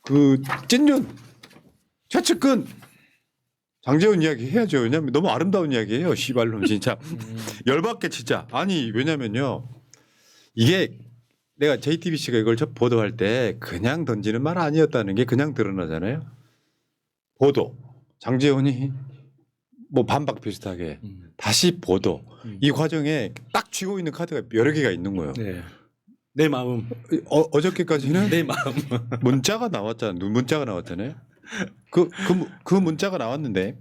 그 찐윤 최측근 장제원 이야기 해야죠. 왜냐하면 너무 아름다운 이야기예요. 시발놈 진짜 열받게 진짜. 아니 왜냐면요 이게 내가 JTBC가 이걸 보도할 때 그냥 던지는 말 아니었다는 게 그냥 드러나잖아요. 보도 장제원이 뭐 반박 비슷하게 다시 보도 이 과정에 딱 쥐고 있는 카드가 여러 개가 있는 거예요. 네. 내 마음. 어저께까지는 내 마음. 문자가 나왔잖아요. 문자가 나왔잖아요. 그 문자가 나왔는데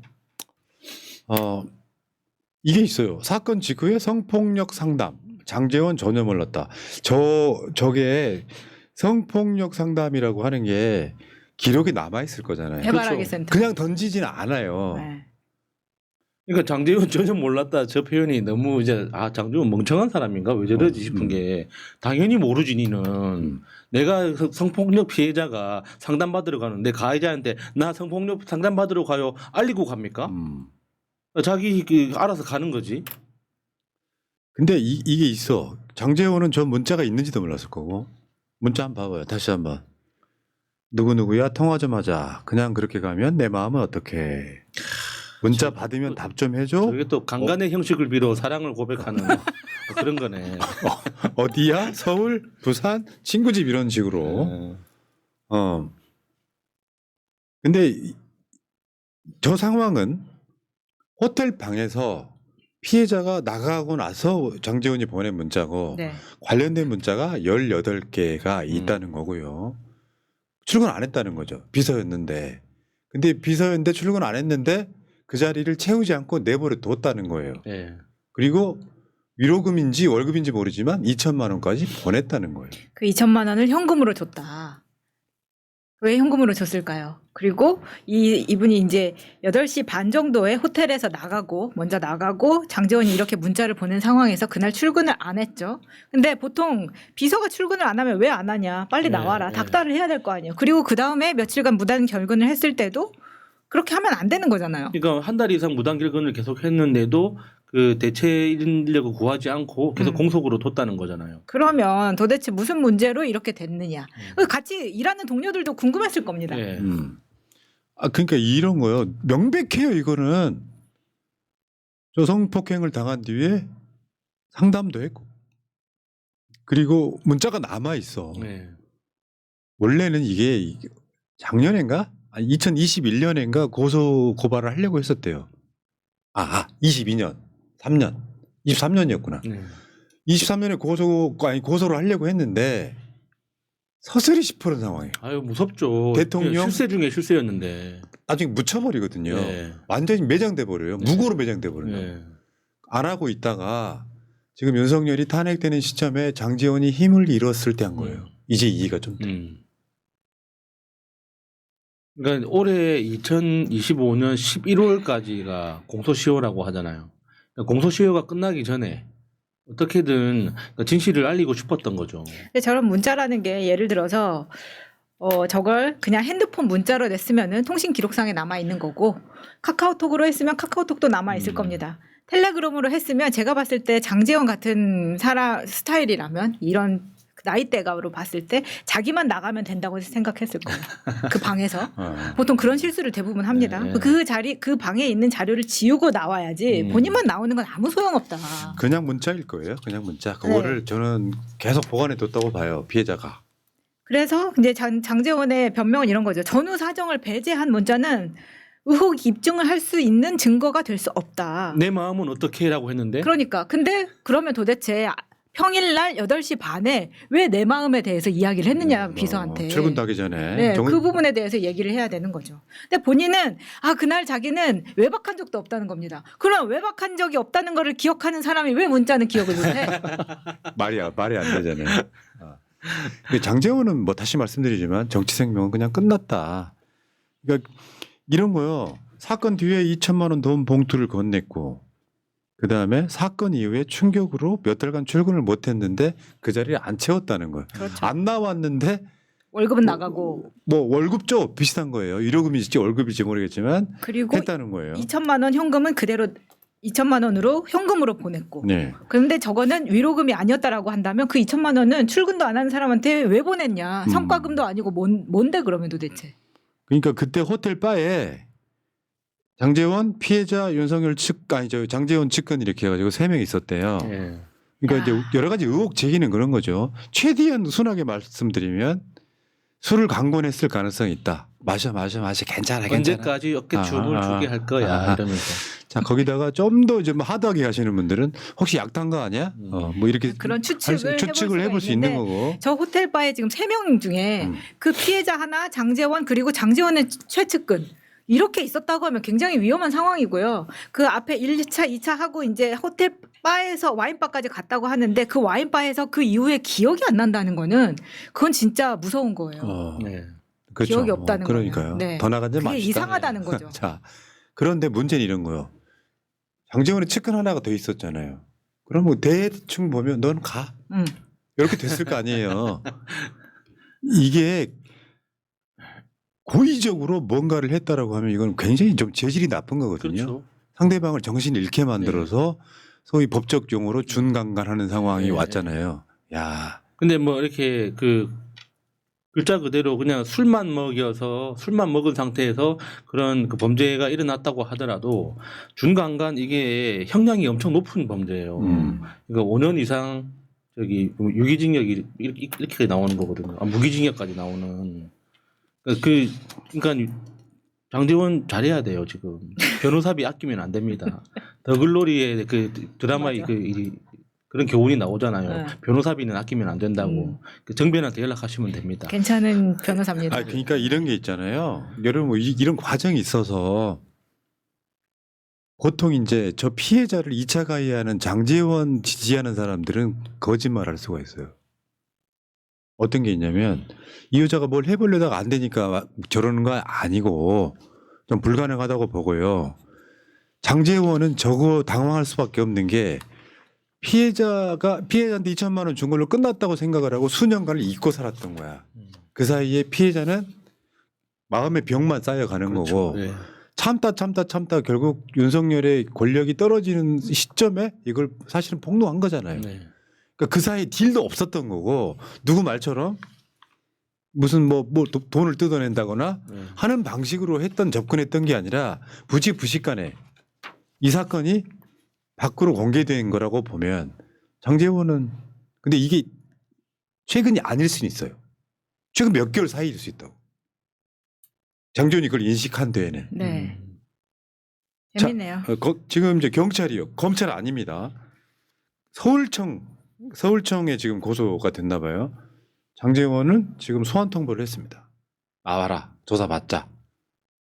이게 있어요. 사건 직후에 성폭력 상담 장제원 전혀 몰랐다. 저게 성폭력 상담이라고 하는 게 기록이 남아 있을 거잖아요. 해바라기 센터. 그냥 던지지는 않아요. 네. 그러니까 장제원 전혀 몰랐다. 저 표현이 너무 이제 장제원 멍청한 사람인가 왜 저러지 싶은 게 당연히 모르지 니는. 내가 성폭력 피해자가 상담받으러 가는데 가해자한테 나 성폭력 상담받으러 가요 알리고 갑니까? 자기 알아서 가는 거지. 근데 이게 있어. 장제원은 저 문자가 있는지도 몰랐을 거고. 문자 한번 봐봐요. 다시 한번. 누구누구야 통화 좀 하자. 그냥 그렇게 가면 내 마음은 어떻게. 문자 받으면 답 좀 해줘. 저게 또 강간의 형식을 빌어 사랑을 고백하는 그런 거네. 어디야? 서울? 부산? 친구 집 이런 식으로. 근데 저 상황은 호텔 방에서 피해자가 나가고 나서 장제원이 보낸 문자고 네. 관련된 문자가 18개가 있다는 거고요. 출근 안 했다는 거죠. 비서였는데. 근데 비서였는데 출근 안 했는데 그 자리를 채우지 않고 내버려 뒀다는 거예요. 네. 그리고 위로금인지 월급인지 모르지만 2천만 원까지 보냈다는 거예요. 그 2천만 원을 현금으로 줬다. 왜 현금으로 줬을까요? 그리고 이분이 이제 8시 반 정도에 호텔에서 먼저 나가고 장제원이 이렇게 문자를 보낸 상황에서 그날 출근을 안 했죠. 근데 보통 비서가 출근을 안 하면 왜 안 하냐. 빨리 나와라. 네. 닥달을 해야 될 거 아니에요. 그리고 그 다음에 며칠간 무단 결근을 했을 때도 그렇게 하면 안 되는 거잖아요. 그러니까 한 달 이상 무단 결근을 계속 했는데도 그 대체 인력을 구하지 않고 계속 공석으로 뒀다는 거잖아요. 그러면 도대체 무슨 문제로 이렇게 됐느냐. 같이 일하는 동료들도 궁금했을 겁니다. 네. 그러니까 이런 거요. 명백해요. 이거는. 저 성폭행을 당한 뒤에 상담도 했고 그리고 문자가 남아 있어. 네. 원래는 이게 작년인가? 아니 2021년인가 고소 고발을 하려고 했었대요. 22년, 3년, 23년이었구나. 네. 23년에 고소를 하려고 했는데 서슬이 짚으는 상황이에요. 아유 무섭죠. 대통령? 실세 중에 실세였는데. 나중에 묻혀버리거든요. 네. 완전히 매장돼 버려요. 무고로 매장돼 버려요. 네. 안 하고 있다가 지금 윤석열이 탄핵되는 시점에 장제원이 힘을 잃었을 때 한 거예요. 이제 이해가 좀 돼. 그러니까 올해 2025년 11월까지가 공소시효라고 하잖아요. 그러니까 공소시효가 끝나기 전에 어떻게든 진실을 알리고 싶었던 거죠. 근데 저런 문자라는 게 예를 들어서 저걸 그냥 핸드폰 문자로 냈으면은 통신 기록상에 남아 있는 거고 카카오톡으로 했으면 카카오톡도 남아 있을 겁니다. 텔레그램으로 했으면 제가 봤을 때 장제원 같은 사람 스타일이라면 이런 나이대가로 봤을 때 자기만 나가면 된다고 생각했을 거예요. 그 방에서 보통 그런 실수를 대부분 합니다. 네. 그 방에 있는 자료를 지우고 나와야지 본인만 나오는 건 아무 소용없다. 그냥 문자일 거예요. 그냥 문자. 그거를 저는 계속 보관해 뒀다고 봐요. 피해자가. 그래서 이제 장제원의 변명은 이런 거죠. 전후 사정을 배제한 문자는 의혹 입증을 할 수 있는 증거가 될 수 없다. 내 마음은 어떻게라고 했는데 그러니까 근데 그러면 도대체 평일날 8시 반에 왜 내 마음에 대해서 이야기를 했느냐 비서한테. 출근 하기 전에. 네, 그 부분에 대해서 얘기를 해야 되는 거죠. 근데 본인은 그날 자기는 외박한 적도 없다는 겁니다. 그럼 외박한 적이 없다는 거를 기억하는 사람이 왜 문자는 기억을 못해? 말이 안 되잖아요. 장제원은 뭐 다시 말씀드리지만 정치 생명은 그냥 끝났다. 그러니까 이런 거요. 사건 뒤에 2천만 원 돈 봉투를 건넸고 그다음에 사건 이후에 충격으로 몇 달간 출근을 못했는데 그 자리에 안 채웠다는 거예요. 그렇죠. 안 나왔는데 월급은 나가고 뭐 월급죠. 비슷한 거예요. 위로금일지 월급일지 모르겠지만 그리고 했다는 거예요. 2천만 원 현금은 그대로 2천만 원으로 현금으로 보냈고. 네. 그런데 저거는 위로금이 아니었다라고 한다면 그 2천만 원은 출근도 안 하는 사람한테 왜 보냈냐? 성과금도 아니고 뭔데 그러면 도대체? 그러니까 그때 호텔 바에 장제원 피해자 윤석열 측 아니죠 장제원 측근 이렇게 해가지고 3명 있었대요. 예. 그러니까 이제 여러 가지 의혹 제기는 그런 거죠. 최대한 순하게 말씀드리면 술을 강권했을 가능성이 있다. 마셔 괜찮아. 언제까지 어깨춤을 추게 할 거야 이러면서. 자 거기다가 좀 더 좀 하드하게 가시는 분들은 혹시 약 탄 거 아니야? 뭐 이렇게 그런 추측을 해볼 수 있는 거고. 저 호텔 바에 지금 3명 중에 그 피해자 하나 장제원 그리고 장제원의 최측근 이렇게 있었다고 하면 굉장히 위험한 상황이고요. 그 앞에 1차, 2차 하고 이제 호텔 바에서 와인바까지 갔다고 하는데 그 와인바에서 그 이후에 기억이 안 난다는 거는 그건 진짜 무서운 거예요. 네. 그렇죠. 기억이 없다는 그러니까요. 거는. 네. 더 나간 데 그게 맛있다. 이상하다는 거죠. 자 그런데 문제는 이런 거요. 장제원의 측근 하나가 더 있었잖아요. 그러면 대충 보면 넌 가. 이렇게 됐을 거 아니에요. 이게 고의적으로 뭔가를 했다라고 하면 이건 굉장히 좀 재질이 나쁜 거거든요. 그렇죠. 상대방을 정신 잃게 만들어서 소위 법적 용어로 준강간하는 상황이 네. 왔잖아요. 야, 근데 뭐 이렇게 그 글자 그대로 그냥 술만 먹은 상태에서 그런 그 범죄가 일어났다고 하더라도 준강간 이게 형량이 엄청 높은 범죄예요. 그러니까 5년 이상 저기 유기징역이 이렇게 나오는 거거든요. 무기징역까지 나오는. 그러니까 장제원 잘해야 돼요 지금. 변호사비 아끼면 안 됩니다. 더글로리의 그 드라마의 맞아. 그런 교훈이 나오잖아요. 네. 변호사비는 아끼면 안 된다고. 그 정변한테 연락하시면 됩니다. 괜찮은 변호사입니다. 아 그러니까 이런 게 있잖아요. 여러분 뭐 이런 과정이 있어서 보통 이제 저 피해자를 2차 가해하는 장제원 지지하는 사람들은 거짓말할 수가 있어요. 어떤 게 있냐면 이 여자가 뭘 해보려다가 안 되니까 저러는 거 아니고 좀 불가능하다고 보고요. 장제원은 저거 당황할 수밖에 없는 게 피해자한테 2천만 원 준 걸로 끝났다고 생각을 하고 수년간을 잊고 살았던 거야. 그 사이에 피해자는 마음의 병만 쌓여가는 그렇죠. 거고 네. 참다 결국 윤석열의 권력이 떨어지는 시점에 이걸 사실은 폭로한 거잖아요. 네. 그러니까 그 사이에 딜도 없었던 거고 누구 말처럼 무슨 뭐 돈을 뜯어낸다거나 네. 하는 방식으로 접근했던 게 아니라 부식간에 이 사건이 밖으로 공개된 거라고 보면 장제원은 근데 이게 최근이 아닐 수는 있어요. 최근 몇 개월 사이일 수 있다고. 장제원이 그걸 인식한 데에는. 네. 자, 재밌네요. 지금 이제 경찰이요. 검찰 아닙니다. 서울청에 지금 고소가 됐나 봐요. 장제원은 지금 소환 통보를 했습니다. 나와라. 조사 받자.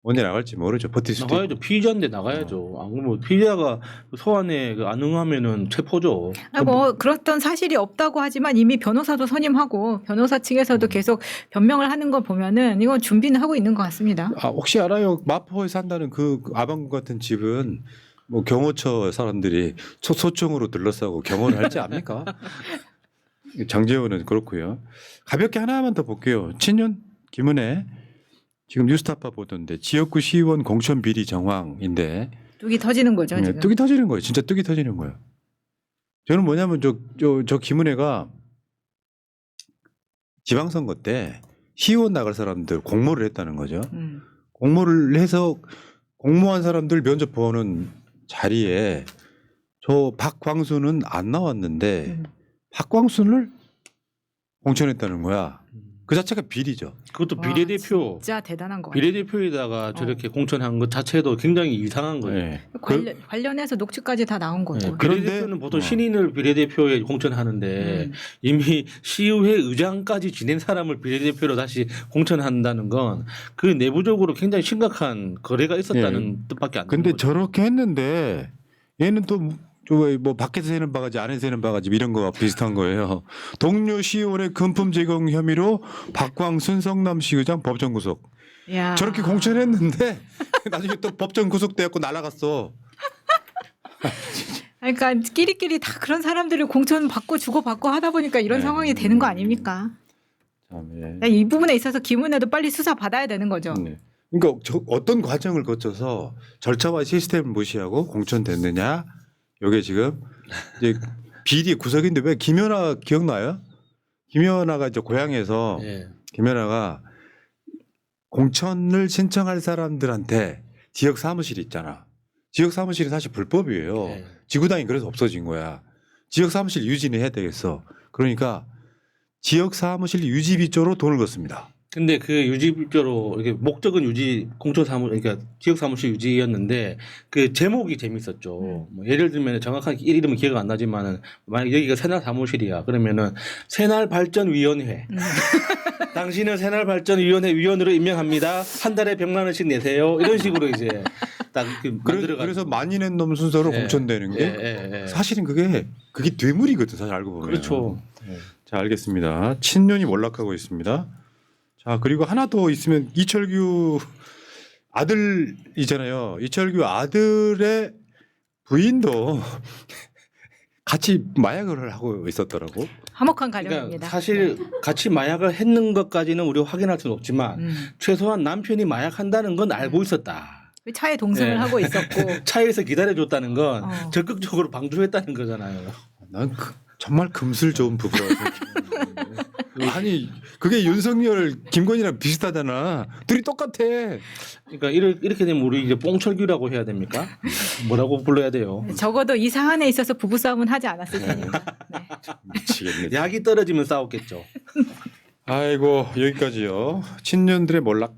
언제 나갈지 모르죠. 버틸 수도 나가야죠. 피의자인데 나가야죠. 안 그러면 피의자가 소환에 안 응하면은 체포죠. 뭐 그렇던 사실이 없다고 하지만 이미 변호사도 선임하고 변호사 측에서도 계속 변명을 하는 거 보면은 이건 준비는 하고 있는 것 같습니다. 혹시 알아요? 마포에 산다는 그 아방구 같은 집은 뭐 경호처 사람들이 소총으로 둘러싸고 경호를 할지 압니까? 장제원은 그렇고요. 가볍게 하나만 더 볼게요. 친윤 김은혜 지금 뉴스타파 보던데 지역구 시의원 공천 비리 정황인데 뚝이 터지는 거죠 네, 지금. 뚝이 터지는 거예요. 진짜 뚝이 터지는 거예요. 저는 뭐냐면 저 김은혜가 지방선거 때 시의원 나갈 사람들 공모를 했다는 거죠. 공모를 해서 공모한 사람들 면접 보는 자리에 저 박광수는 안 나왔는데 박광수를 공천했다는 거야. 그 자체가 비리죠. 그것도 와, 비례대표. 진짜 대단한 거 같아요. 비례대표에다가 저렇게 공천한 것 자체도 굉장히 이상한 거예요. 네. 관련해서 녹취까지 다 나온 거죠. 네, 그런데- 비례대표는 보통 신인을 비례대표에 공천하는데 이미 시의회 의장까지 지낸 사람을 비례대표로 다시 공천한다는 건 그 내부적으로 굉장히 심각한 거래가 있었다는 뜻밖에 안 되는 근데 거죠. 저렇게 했는데 얘는 또 뭐 밖에서 새는 바가지 안에서 새는 바가지 이런 거와 비슷한 거예요. 동료 시의원의 금품 제공 혐의로 박광순 성남시 의장 법정 구속. 야. 저렇게 공천했는데 나중에 또 법정 구속돼갖고 날아갔어. 그러니까 끼리끼리 다 그런 사람들을 공천 받고 주고 받고 하다 보니까 이런 네. 상황이 되는 거 아닙니까? 참, 예. 이 부분에 있어서 김은혜도 빨리 수사 받아야 되는 거죠. 네. 그러니까 어떤 과정을 거쳐서 절차와 시스템을 무시하고 공천됐느냐? 이게 지금 이제 비리 구석인데 왜 김연아 기억나요? 김연아가 이제 고향에서 예. 김연아가 공천을 신청할 사람들한테 지역 사무실이 있잖아. 지역 사무실이 사실 불법이에요. 예. 지구당이 그래서 없어진 거야. 지역 사무실 유지는 해야 되겠어. 그러니까 지역 사무실 유지비 쪽으로 돈을 걷습니다. 근데 그 유지비조로 이렇게 목적은 유지 공천 사무 그러니까 지역 사무실 유지였는데 그 제목이 재밌었죠. 뭐 예를 들면 정확한 이름은 기억 안 나지만은 만약 여기가 새날 사무실이야. 그러면은 새날발전위원회. 당신은 새날발전위원회 위원으로 임명합니다. 한 달에 100만 원씩 내세요. 이런 식으로 이제 딱 만들어가지고. 그래서 만인의 놈 순서로 예. 공천되는 게 예. 사실은 그게 뇌물이거든 사실 알고 보면. 그렇죠. 자 알겠습니다. 친윤이 몰락하고 있습니다. 자 그리고 하나 더 있으면 이철규 아들이잖아요. 이철규 아들의 부인도 같이 마약을 하고 있었더라고. 화목한 그러니까 가정입니다. 사실 같이 마약을 했는 것까지는 우리가 확인할 수는 없지만 최소한 남편이 마약한다는 건 알고 있었다. 차에 동승을 예. 하고 있었고 차에서 기다려줬다는 건 어. 적극적으로 방조했다는 거잖아요. 난 정말 금슬 좋은 부부라고 생각해. 아니 그게 윤석열 김건희랑 비슷하잖아. 둘이 똑같아. 그러니까 이렇게 되면 우리 이제 뽕철규라고 해야 됩니까? 뭐라고 불러야 돼요? 적어도 이 사안에 있어서 부부싸움은 하지 않았을 테니까. 네. 미치겠네. 약이 떨어지면 싸웠겠죠. 아이고 여기까지요. 친년들의 몰락